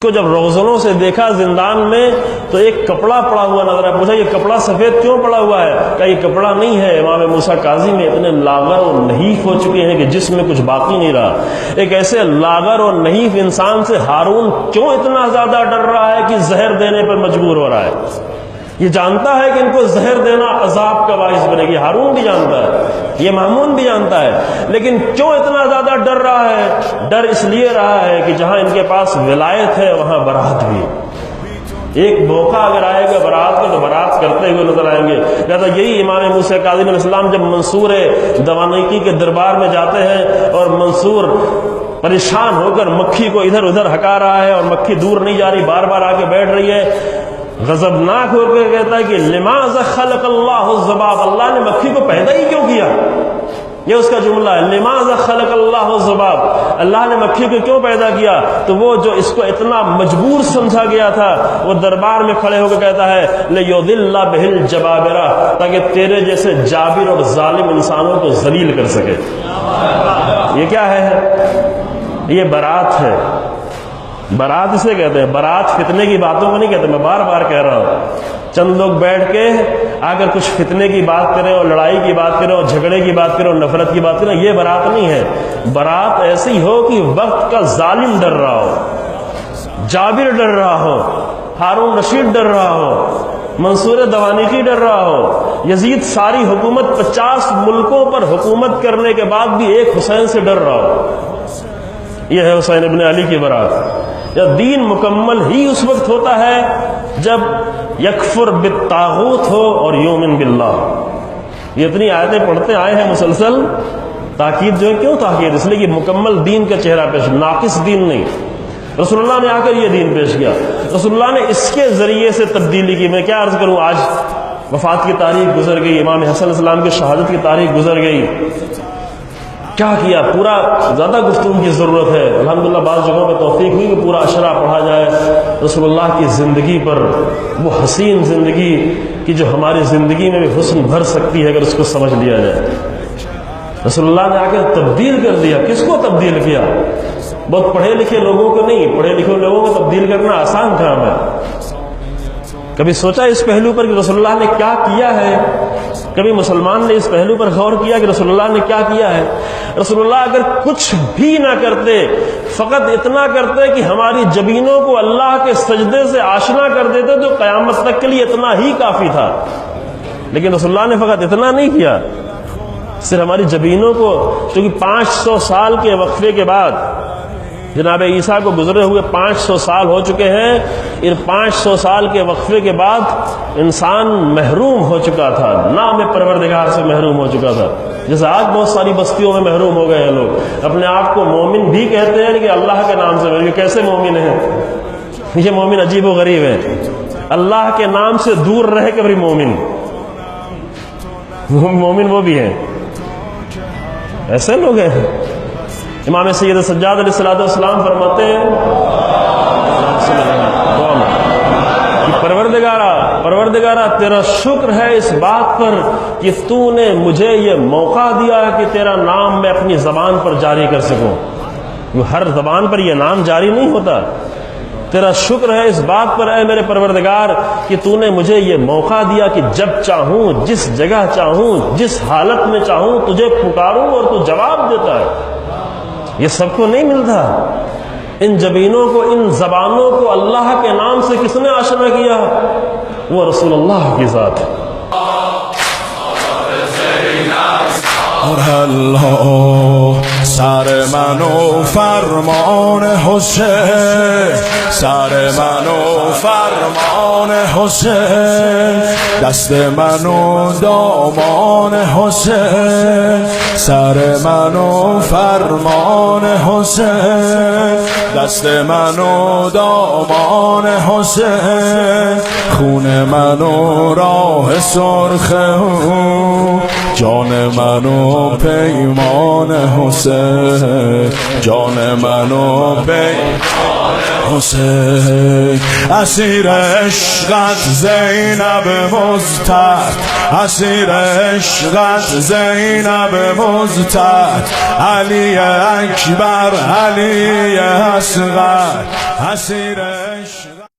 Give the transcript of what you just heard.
کو جب روزنوں سے دیکھا زندان میں تو ایک کپڑا پڑا ہوا نظر آیا. پوچھا یہ کپڑا سفید کیوں پڑا ہوا ہے؟ کہا یہ کپڑا نہیں ہے، امام موسیٰ کاظم میں اتنے لاغر اور نحیف ہو چکے ہیں کہ جسم میں کچھ باقی نہیں رہا. ایک ایسے لاغر اور نحیف انسان سے ہارون کیوں اتنا زیادہ ڈر رہا ہے کہ زہر دینے پر مجبور ہو رہا ہے؟ یہ جانتا ہے کہ ان کو زہر دینا عذاب کا باعث بنے گی، ہارون بھی جانتا ہے، یہ مامون بھی جانتا ہے، لیکن کیوں اتنا زیادہ ڈر رہا ہے؟ ڈر اس لیے رہا ہے کہ جہاں ان کے پاس ولایت ہے وہاں برات بھی. ایک موقع اگر آئے گا برات کا تو برات کرتے ہوئے نظر آئیں گے. لہٰذا یہی امام موسیٰ کاظم علیہ السلام جب منصور دوانیکی کے دربار میں جاتے ہیں اور منصور پریشان ہو کر مکھی کو ادھر ادھر ہکا رہا ہے اور مکھی دور نہیں جا رہی، بار بار آ کے بیٹھ رہی ہے، غضبناک ہو کر کہتا ہے کہ لماذا خلق اللہ الذباب، اللہ نے مکھی کو پیدا ہی کیوں کیا؟ یہ اس کا جملہ ہے، لماذا خلق اللہ الذباب، اللہ نے مکھی کو کیوں پیدا کیا؟ تو وہ جو اس کو اتنا مجبور سمجھا گیا تھا وہ دربار میں کھڑے ہو کے کہتا ہے لِيُضِلَّ بِهِ الْجَبَابِرَةَ، تاکہ تیرے جیسے جابر اور ظالم انسانوں کو ذلیل کر سکے. یہ کیا ہے؟ یہ برات ہے. برات اسے کہتے ہیں، برات فتنے کی باتوں کو نہیں کہتے. میں بار بار کہہ رہا ہوں، چند لوگ بیٹھ کے اگر کچھ فتنے کی بات کریں اور لڑائی کی بات کریں اور جھگڑے کی بات کریں اور نفرت کی بات کریں، یہ برات نہیں ہے. برات ایسی ہو کہ وقت کا ظالم ڈر رہا ہو، جابر ڈر رہا ہو، ہارون رشید ڈر رہا ہو، منصور دوانیکی ڈر رہا ہو، یزید ساری حکومت 50 ملکوں پر حکومت کرنے کے بعد بھی ایک حسین سے ڈر رہا ہو. یہ ہے حسین ابن علی کی برات. یا دین مکمل ہی اس وقت ہوتا ہے جب یکفر بالطاغوت ہو اور یؤمن باللہ. یہ اتنی آیتیں پڑھتے آئے ہیں مسلسل. تاکید جو ہے کیوں تاکید؟ اس لیے کہ مکمل دین کا چہرہ پیش، ناقص دین نہیں. رسول اللہ نے آ کر یہ دین پیش کیا، رسول اللہ نے اس کے ذریعے سے تبدیلی کی. میں کیا عرض کروں، آج وفات کی تاریخ گزر گئی، امام حسن علیہ السلام کی شہادت کی تاریخ گزر گئی. کیا کیا؟ پورا زیادہ گفتگو کی ضرورت ہے. الحمدللہ بعض جگہوں پہ توفیق ہوئی کہ پورا اشرا پڑھا جائے رسول اللہ کی زندگی پر، وہ حسین زندگی کہ جو ہماری زندگی میں بھی حسن بھر سکتی ہے اگر اس کو سمجھ لیا جائے. رسول اللہ نے آ کے تبدیل کر دیا. کس کو تبدیل کیا؟ بہت پڑھے لکھے لوگوں کو نہیں، پڑھے لکھے لوگوں کو تبدیل کرنا آسان کام ہے. کبھی سوچا اس پہلو پر کہ رسول اللہ نے کیا کیا ہے؟ کبھی مسلمان نے اس پہلو پر غور کیا کہ رسول اللہ نے کیا کیا ہے؟ رسول اللہ اگر کچھ بھی نہ کرتے، فقط اتنا کرتے کہ ہماری جبینوں کو اللہ کے سجدے سے آشنا کر دیتے تو قیامت تک کے لیے اتنا ہی کافی تھا. لیکن رسول اللہ نے فقط اتنا نہیں کیا، صرف ہماری جبینوں کو، چونکہ 500 سال کے وقفے کے بعد جناب عیسیٰ کو گزرے ہوئے 500 سال ہو چکے ہیں. ان 500 سال کے وقفے کے بعد انسان محروم ہو چکا تھا، نام پروردگار سے محروم ہو چکا تھا. جیسے آج بہت ساری بستیوں میں محروم ہو گئے ہیں لوگ. اپنے آپ کو مومن بھی کہتے ہیں لیکن اللہ کے نام سے. یہ کیسے مومن ہیں؟ یہ مومن عجیب و غریب ہے. اللہ کے نام سے دور رہ کے بھی مومن وہ بھی ہیں. ایسے لوگ ہیں. امام سید سجاد علیہ السلام فرماتے ہیں پروردگارا تیرا شکر ہے اس بات پر کہ تو نے مجھے یہ موقع دیا کہ تیرا نام میں اپنی زبان پر جاری کر سکوں. ہر زبان پر یہ نام جاری نہیں ہوتا. تیرا شکر ہے اس بات پر اے میرے پروردگار کہ تو نے مجھے یہ موقع دیا کہ جب چاہوں، جس جگہ چاہوں، جس حالت میں چاہوں تجھے پکاروں اور تو جواب دیتا ہے. یہ سب کو نہیں ملتا. ان جبینوں کو، ان زبانوں کو اللہ کے نام سے کس نے آشنا کیا؟ وہ رسول اللہ کی ذات ہے. سر منو فرمان حسین، سر منو فرمان حسین، دست منو دامان حسین، سر منو فرمان حسین، دست منو دامان حسین، خون منو راه سرخ او، جان منو پیمان حسین، جان منو پیمان حسین اسیر عشقت زینب مضطهد اسیر عشقت زینب مضطهد علی اکبر علی اصغر اسیر عشق